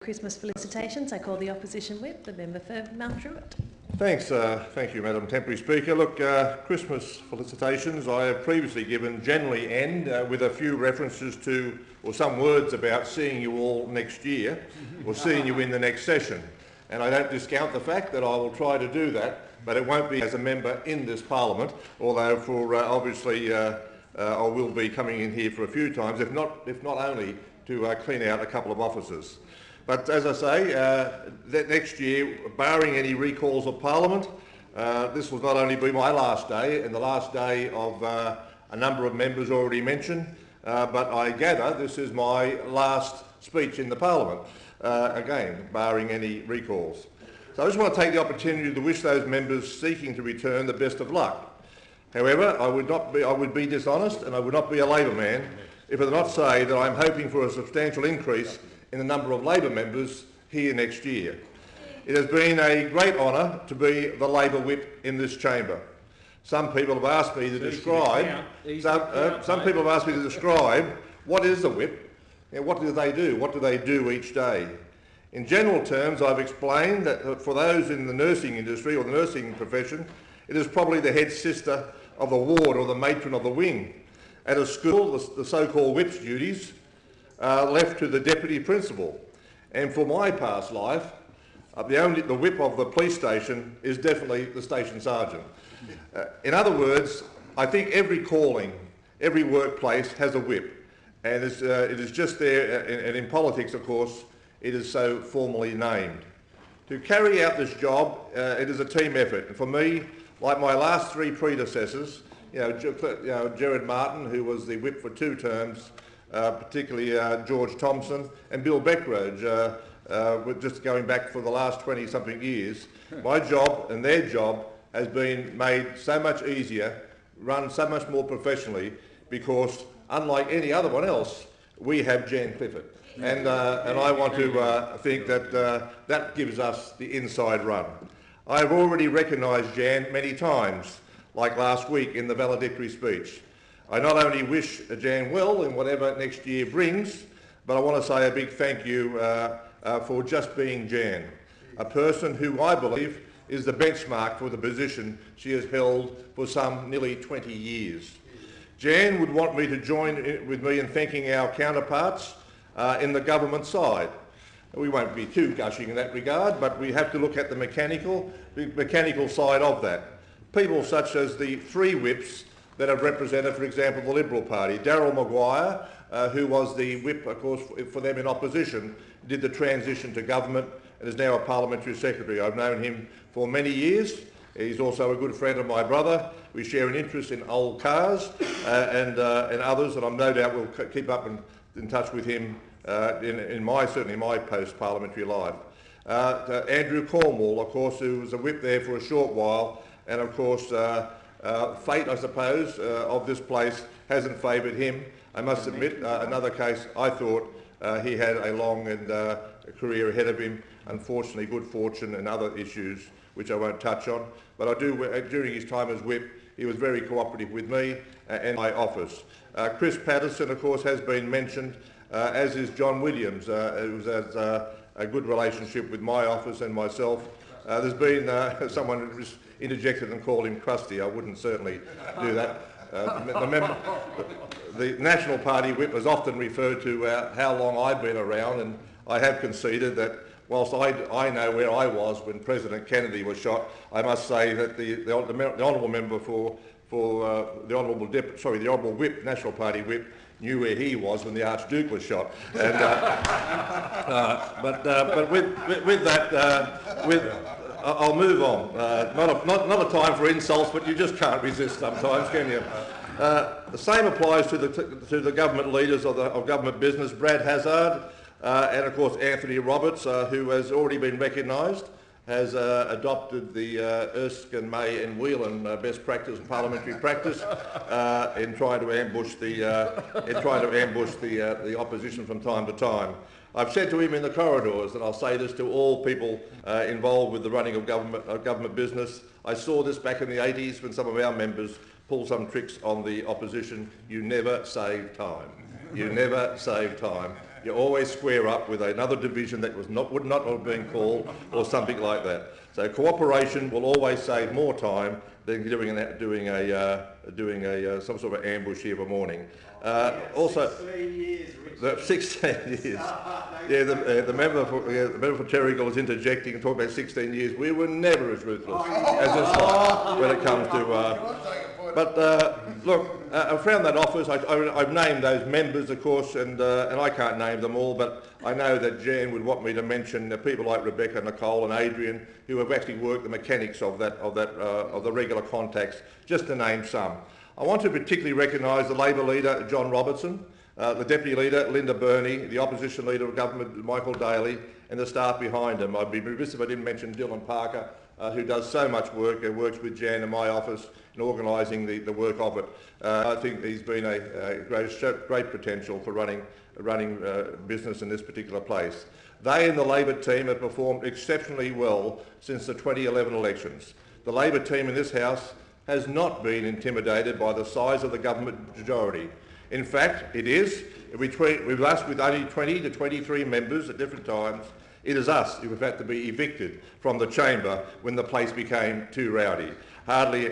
Christmas felicitations. I call the Opposition Whip, the member for Mount Druitt. Thanks, thank you, Madam Temporary Speaker. Look, Christmas felicitations I have previously given generally end with a few references to, or some words about seeing you all next year, or seeing you in the next session. And I don't discount the fact that I will try to do that, but it won't be as a member in this Parliament, although for obviously I will be coming in here for a few times, if not only to clean out a couple of offices. But as I say, that next year, barring any recalls of Parliament, this will not only be my last day and the last day of a number of members already mentioned, but I gather this is my last speech in the Parliament, again, barring any recalls. So I just want to take the opportunity to wish those members seeking to return the best of luck. However, I would be dishonest and I would not be a Labor man if I did not say that I'm hoping for a substantial increase in the number of Labor members here next year. It has been a great honour to be the Labor whip in this chamber. Some people have asked me to describe. Some people have asked me to describe what is the whip and what do they do? What do they do each day? In general terms, I've explained that for those in the nursing industry or the nursing profession, it is probably the head sister of the ward or the matron of the wing. At a school, the so-called whip's duties left to the deputy principal. And for my past life, the whip of the police station is definitely the station sergeant. In other words, I think every calling, every workplace has a whip, and it is just there, and in politics, of course, it is so formally named. To carry out this job, it is a team effort, and for me, like my last three predecessors, Gerard Martin, who was the whip for 2 terms, particularly George Thompson and Bill Beckroge, just going back for the last 20-something years. My job and their job has been made so much easier, run so much more professionally, because unlike any other one else, we have Jan Clifford. And I want to think that that gives us the inside run. I have already recognised Jan many times, like last week in the valedictory speech. I not only wish Jan well in whatever next year brings, but I want to say a big thank you for just being Jan, a person who I believe is the benchmark for the position she has held for some nearly 20 years. Jan would want me to join with me in thanking our counterparts in the government side. We won't be too gushing in that regard, but we have to look at the mechanical side of that. People such as the 3 whips that have represented, for example, the Liberal Party. Darryl Maguire, who was the whip, of course, for them in opposition, did the transition to government and is now a parliamentary secretary. I've known him for many years. He's also a good friend of my brother. We share an interest in old cars and others, and I'm no doubt we'll keep up in touch with him certainly my post-parliamentary life. Andrew Cornwall, of course, who was a whip there for a short while, and of course fate, I suppose, of this place hasn't favoured him. I must admit, another case, I thought he had a long career ahead of him. Unfortunately, good fortune and other issues which I won't touch on. But I do, during his time as whip, he was very cooperative with me and my office. Chris Patterson, of course, has been mentioned, as is John Williams, who has a good relationship with my office and myself. There's been someone who just interjected and called him crusty. I wouldn't certainly do that. The National Party whip has often referred to how long I've been around, and I have conceded that whilst I know where I was when President Kennedy was shot, I must say that the honourable member for the honourable whip, National Party whip, knew where he was when the Archduke was shot. And, but with that, I'll move on. Not a time for insults, but you just can't resist sometimes, can you? The same applies to the government leaders of government business, Brad Hansard, and of course Anthony Roberts, who has already been recognised, has adopted the Erskine, May and Whelan best practice and parliamentary practice in trying to ambush the opposition from time to time. I've said to him in the corridors, and I'll say this to all people involved with the running of government business, I saw this back in the 80s when some of our members pulled some tricks on the opposition. You never save time. You never save time. you always square up with another division that would not have been called or something like that. So cooperation will always save more time than doing some sort of ambush here of a morning. Also, 16 years, the 16 years. Yeah, the member for Terrigal is interjecting and talking about 16 years. We were never as ruthless as this one when it comes to. Look, I found that office. I've named those members, of course, and I can't name them all, but I know that Jan would want me to mention people like Rebecca, Nicole, and Adrian, who have actually worked the mechanics of the regular contacts, just to name some. I want to particularly recognise the Labor leader, John Robertson, the Deputy Leader, Linda Burney, the Opposition Leader of Government, Michael Daly, and the staff behind him. I'd be remiss if I didn't mention Dylan Parker, who does so much work and works with Jan in my office in organising the work of it. I think he's been a great potential for running business in this particular place. They and the Labor team have performed exceptionally well since the 2011 elections. The Labor team in this House has not been intimidated by the size of the government majority. In fact, it is. With us with only 20 to 23 members at different times, it is us who have had to be evicted from the chamber when the place became too rowdy. Hardly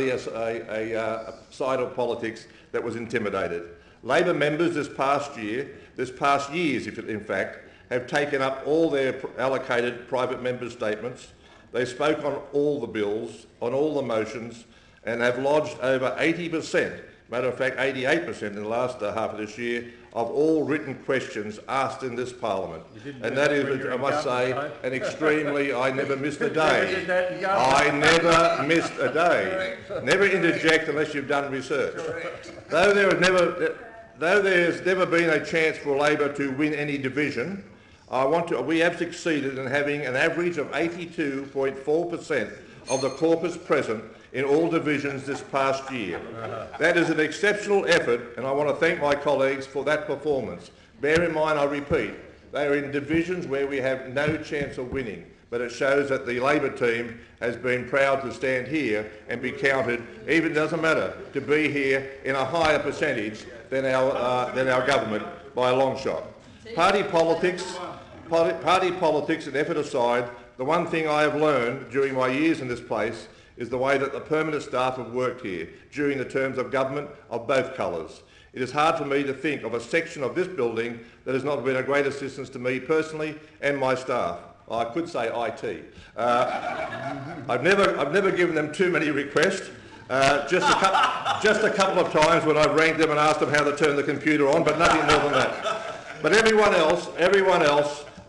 a side of politics that was intimidated. Labor members this past years, in fact, have taken up all their allocated private member statements. They spoke on all the bills, on all the motions, and have lodged over 80%, matter of fact 88% in the last half of this year, of all written questions asked in this Parliament. And that is, I must say, an extremely, I never missed a day. I never missed a day. Never interject unless you've done research. Though there has never been a chance for Labor to win any division, we have succeeded in having an average of 82.4% of the corpus present in all divisions this past year. That is an exceptional effort, and I want to thank my colleagues for that performance. Bear in mind, I repeat, they are in divisions where we have no chance of winning, but it shows that the Labor team has been proud to stand here and be counted, even doesn't matter, to be here in a higher percentage than our government by a long shot. Party politics and effort aside, the one thing I have learned during my years in this place is the way that the permanent staff have worked here during the terms of government of both colours. It is hard for me to think of a section of this building that has not been a great assistance to me personally and my staff. I could say IT. I've never given them too many requests. Just a couple of times when I've rang them and asked them how to turn the computer on, but nothing more than that. But everyone else,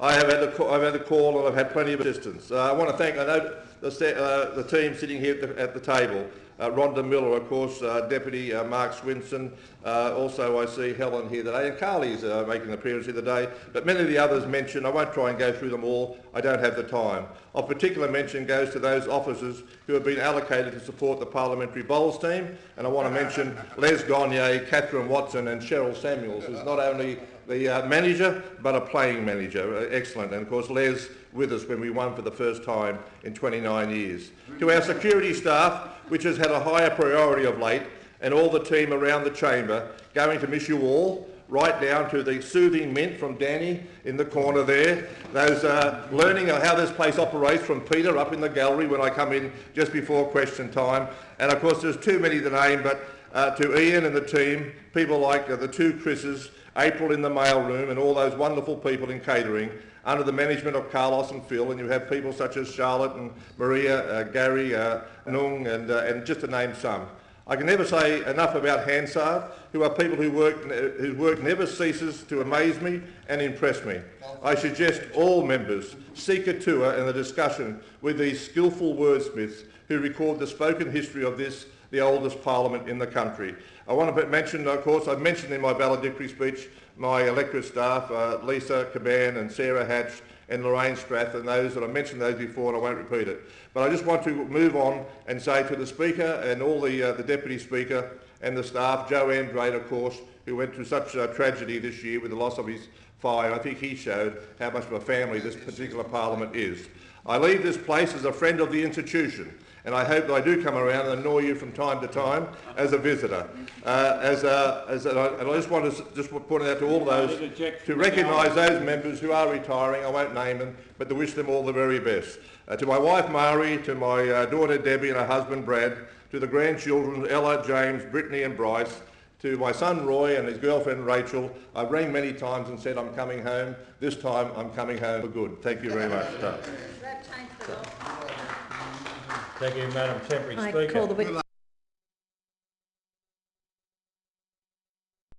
I have had a call and I've had plenty of assistance. I want to thank, I know the team sitting here at the table. Rhonda Miller, of course, Deputy Mark Swinson. Also, I see Helen here today, and Carly's making an appearance here today. But many of the others mentioned, I won't try and go through them all. I don't have the time. Of particular mention goes to those officers who have been allocated to support the Parliamentary Bowls team. And I want to mention Les Gagnier, Catherine Watson and Cheryl Samuels, who's not only the manager, but a playing manager. Excellent. And of course, Les with us when we won for the first time in 29 years. To our security staff, which has had a higher priority of late, and all the team around the chamber, going to miss you all, right down to the soothing mint from Danny in the corner there. Those learning how this place operates from Peter up in the gallery when I come in just before question time. And of course, there's too many to name, but to Ian and the team, people like the two Chris's, April in the mailroom, and all those wonderful people in catering, under the management of Carlos and Phil, and you have people such as Charlotte and Maria, Gary, Nung, and just to name some. I can never say enough about Hansard, who are people whose work never ceases to amaze me and impress me. I suggest all members seek a tour and a discussion with these skillful wordsmiths who record the spoken history of this, the oldest parliament in the country. I want to mention, of course, I've mentioned in my valedictory speech my electorate staff, Lisa Caban and Sarah Hatch and Lorraine Strath, and those that I mentioned those before, and I won't repeat it. But I just want to move on and say to the Speaker and all the Deputy Speaker and the staff, Joanne Drayton, of course, who went through such tragedy this year with the loss of his fire. I think he showed how much of a family this particular parliament is. I leave this place as a friend of the institution, and I hope that I do come around and annoy you from time to time as a visitor. And I just want to point out to all those to recognise those members who are retiring. I won't name them, but to wish them all the very best. To my wife Amery, to my daughter Debbie and her husband Brad, to the grandchildren Ella, James, Brittany and Bryce, to my son Roy and his girlfriend Rachel. I've rang many times and said I'm coming home. This time I'm coming home for good. Thank you very much. Thank you, Madam Temporary Speaker. I call the witness.